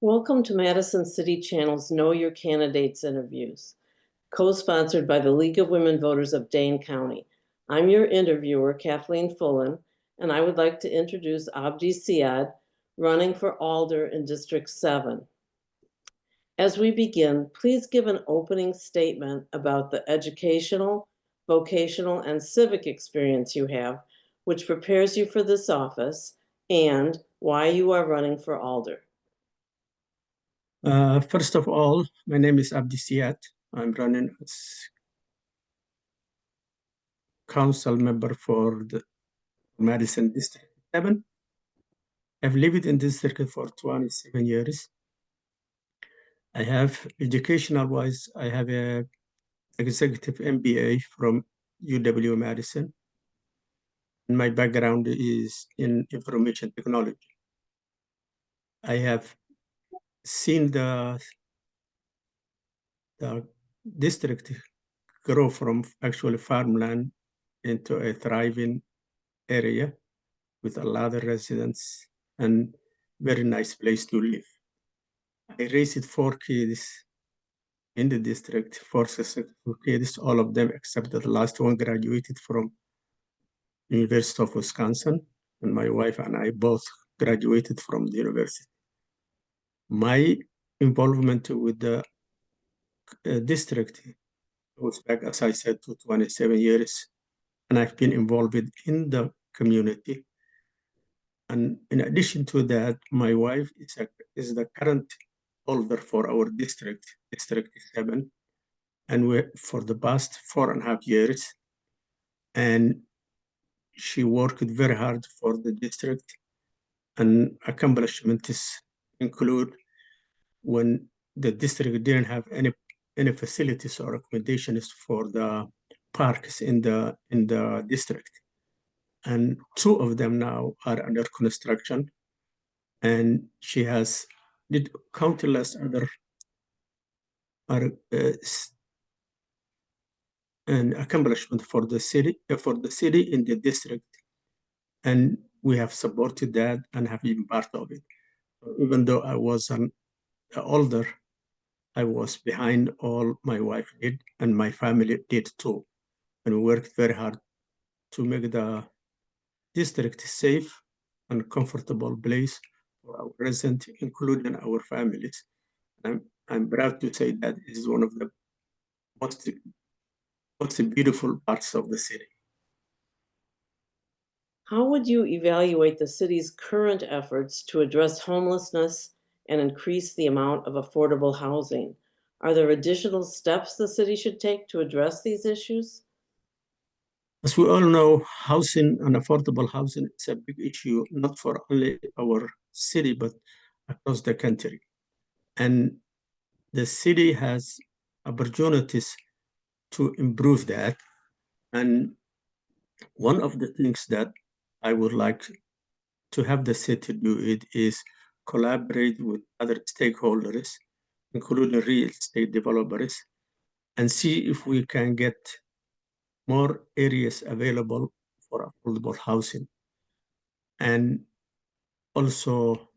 Welcome to Madison City Channel's Know Your Candidates interviews, co-sponsored by the League of Women Voters of Dane County. I'm your interviewer, Kathleen Fullen, and I would like to introduce Abdi Said, running for Alder in District 7. As we begin, please give an opening statement about the educational, vocational, and civic experience you have, which prepares you for this office, and why you are running for Alder. First of all, my name is Abdi Said. I'm running as council member for the Madison District 7. I've lived in this district for 27 years. I have, educational-wise, I have a executive MBA from UW Madison. And my background is in information technology. I have seen the district grow from actually farmland into a thriving area with a lot of residents and very nice place to live. I raised 4 kids in the district, 4 successful kids, all of them except the last one graduated from University of Wisconsin, and my wife and I both graduated from the university. My involvement with the district goes back, as I said, to 27 years, and I've been involved in the community. And in addition to that, my wife is the current holder for our district, District 7, and for the past 4.5 years. And she worked very hard for the district, and accomplishments include when the district didn't have any facilities or accommodations for the parks in the district. And 2 of them now are under construction. And she has did countless other an accomplishment for the city in the district, and we have supported that and have been part of it. Even though I was older, I was behind all my wife did and my family did too, and we worked very hard to make the district safe and comfortable place for our residents, including our families. I'm proud to say that it is one of the most beautiful parts of the city. How would you evaluate the city's current efforts to address homelessness and increase the amount of affordable housing? Are there additional steps the city should take to address these issues? As we all know, housing and affordable housing is a big issue, not for only our city, but across the country. And the city has opportunities to improve that. And one of the things that I would like to have the city do it is collaborate with other stakeholders, including real estate developers, and see if we can get more areas available for affordable housing. And also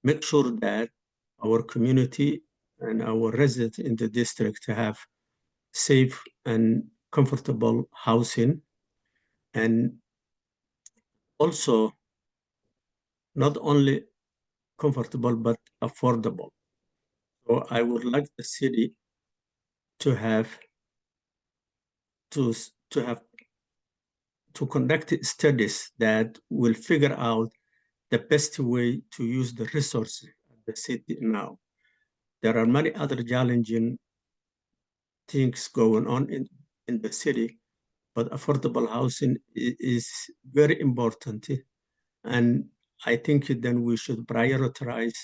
make sure that our community and our residents in the district have safe and comfortable housing, and also not only comfortable but affordable. So I would like the city to conduct studies that will figure out the best way to use the resources of the city now. There are many other challenging things going on in the city, but affordable housing is very important. And I think then we should prioritize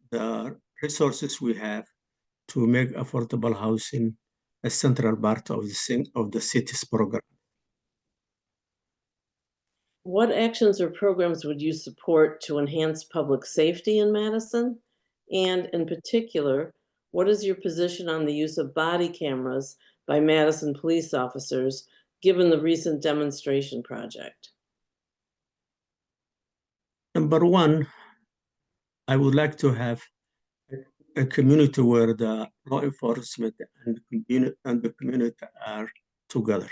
the resources we have to make affordable housing a central part of the city's program. What actions or programs would you support to enhance public safety in Madison? And in particular, what is your position on the use of body cameras by Madison police officers, given the recent demonstration project? Number one, I would like to have a community where the law enforcement and the community are together,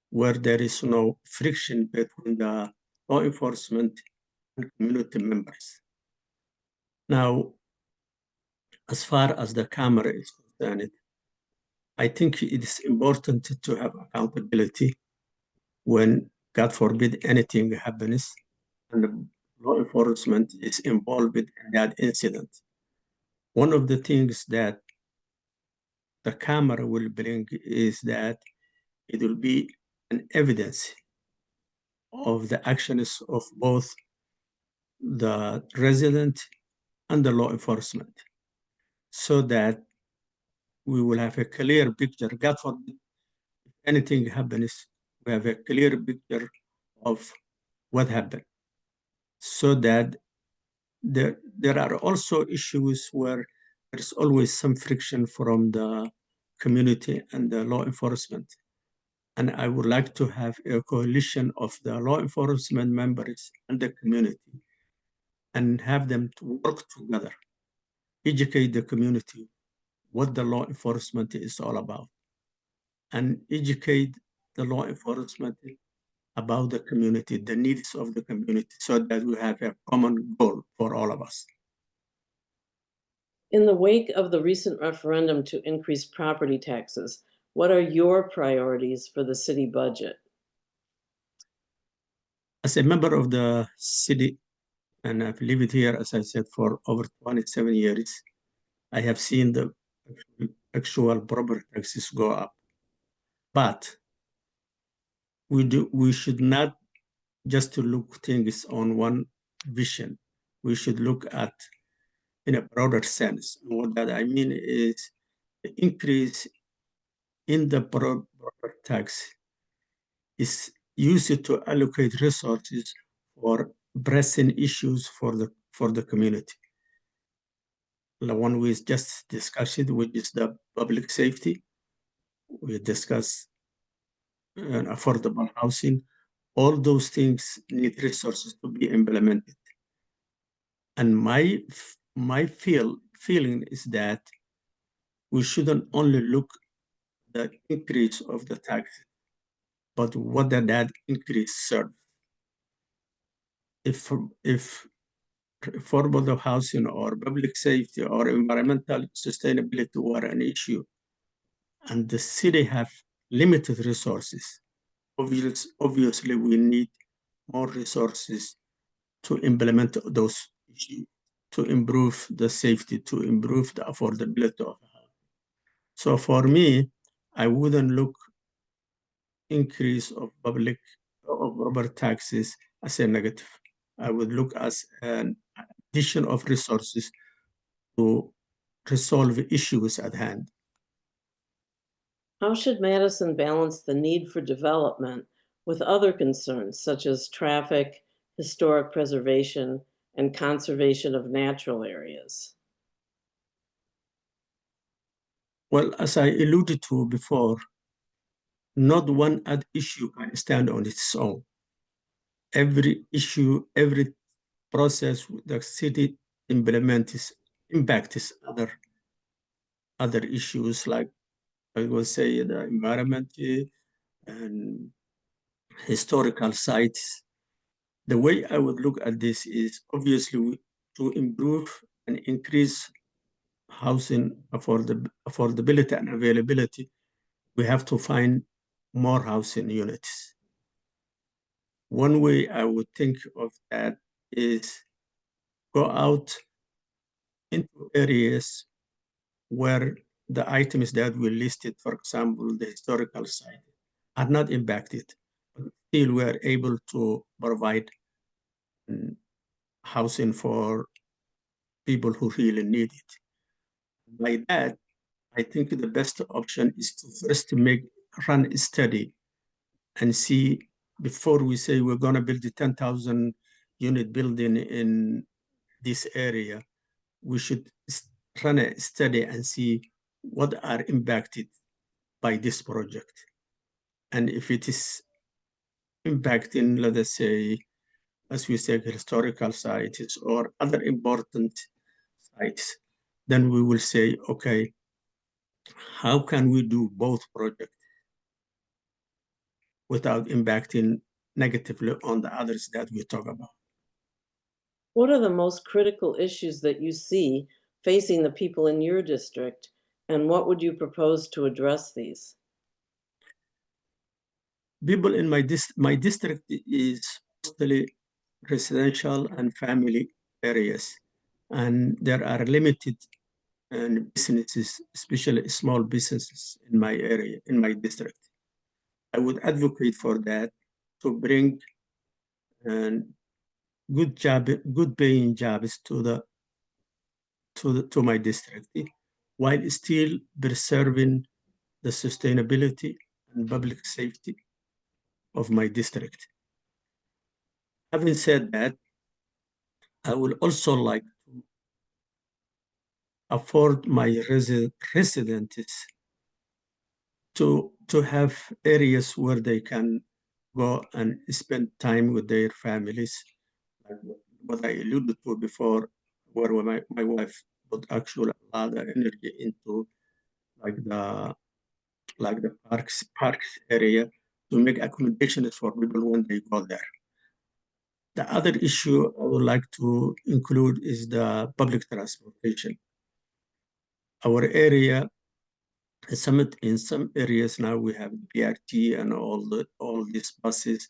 where there is no friction between the law enforcement and community members. Now, as far as the camera is concerned, I think it is important to have accountability when, God forbid, anything happens and the law enforcement is involved in that incident. One of the things that the camera will bring is that it will be an evidence of the actions of both the resident and the law enforcement, so that we will have a clear picture. God forbid, if anything happens, we have a clear picture of what happened, so that there are also issues where there's always some friction from the community and the law enforcement. And I would like to have a coalition of the law enforcement members and the community and have them to work together, educate the community what the law enforcement is all about, and educate the law enforcement about the community, the needs of the community, so that we have a common goal for all of us. In the wake of the recent referendum to increase property taxes, what are your priorities for the city budget? As a member of the city, and I've lived here, as I said, for over 27 years, I have seen the actual property taxes go up. But we should not just to look things on one vision. We should look at in a broader sense. And what that I mean is the increase in the property tax is used to allocate resources for pressing issues for the community. The one we just discussed, which is the public safety. We discussed affordable housing. All those things need resources to be implemented. And my feeling is that we shouldn't only look at the increase of the tax, but what that increase serves. If affordable housing or public safety or environmental sustainability were an issue, and the city have limited resources, obviously we need more resources to implement those issues, to improve the safety, to improve the affordability of the house. So for me, I wouldn't look increase of property taxes as a negative. I would look as an addition of resources to resolve issues at hand. How should Madison balance the need for development with other concerns such as traffic, historic preservation, and conservation of natural areas? Well, as I alluded to before, not one issue can stand on its own. Every issue, every process the city impacts other issues, like I will say the environment and historical sites. The way I would look at this is obviously to improve and increase housing affordability and availability. We have to find more housing units. One way I would think of that is go out into areas where the items that we listed, for example, the historical site, are not impacted, but still we are able to provide housing for people who really need it. By that, I think the best option is to first run a study and see, before we say we're going to build a 10,000 unit building in this area, we should run a study and see what are impacted by this project. And if it is impacting, let us say, as we say, historical sites or other important sites, then we will say, okay, how can we do both projects without impacting negatively on the others that we talk about? What are the most critical issues that you see facing the people in your district, and what would you propose to address these? People in my district is mostly residential and family areas, and there are limited businesses, especially small businesses in my area, in my district. I would advocate for that to bring good paying jobs to my district, while still preserving the sustainability and public safety of my district. Having said that, I would also like to afford my residents to have areas where they can go and spend time with their families, like what I alluded to before, where my wife put actually a lot of energy into like the parks area to make accommodations for people when they go there. The other issue I would like to include is the public transportation. Our area, in some areas now we have BRT and all these buses.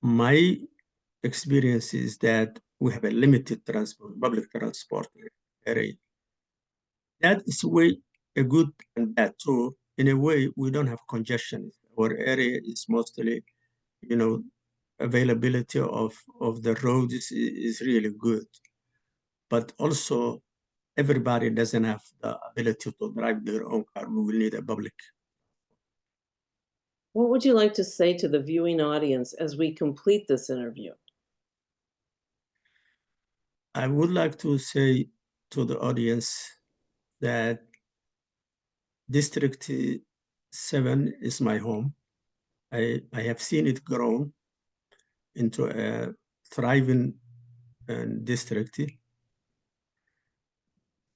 My experience is that we have a limited public transport area. That is way a good and bad too. In a way, we don't have congestion. Our area is mostly, availability of the roads is really good. But also, everybody doesn't have the ability to drive their own car. We will need a public. What would you like to say to the viewing audience as we complete this interview? I would like to say to the audience that District 7 is my home. I have seen it grow into a thriving district,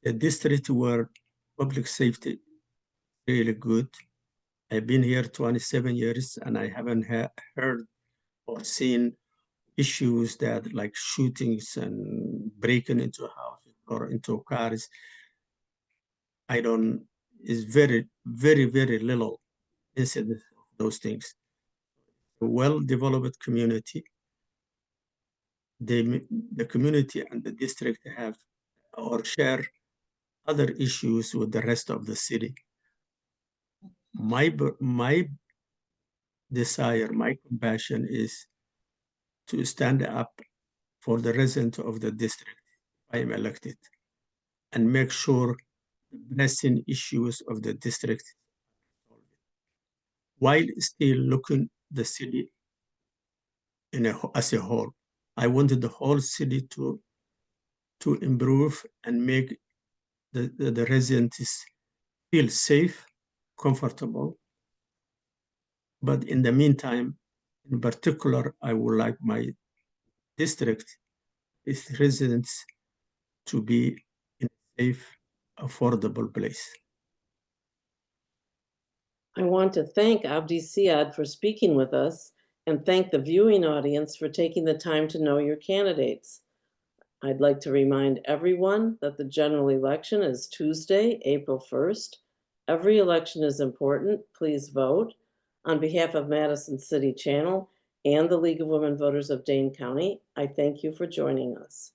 a district where public safety is really good. I've been here 27 years and I haven't heard or seen issues that like shootings and breaking into houses or into cars. It's very, very, very little incidence of those things. A well-developed community. The community and the district have or share other issues with the rest of the city. My desire, my compassion is to stand up for the residents of the district if I am elected and make sure the pressing issues of the district while still looking the city as a whole. I wanted the whole city to improve and make the residents feel safe, comfortable. But in the meantime, in particular, I would like my district, its residents, to be in a safe, affordable place. I want to thank Abdi Said for speaking with us and thank the viewing audience for taking the time to know your candidates. I'd like to remind everyone that the general election is Tuesday, April 1st. Every election is important. Please vote. On behalf of Madison City Channel and the League of Women Voters of Dane County, I thank you for joining us.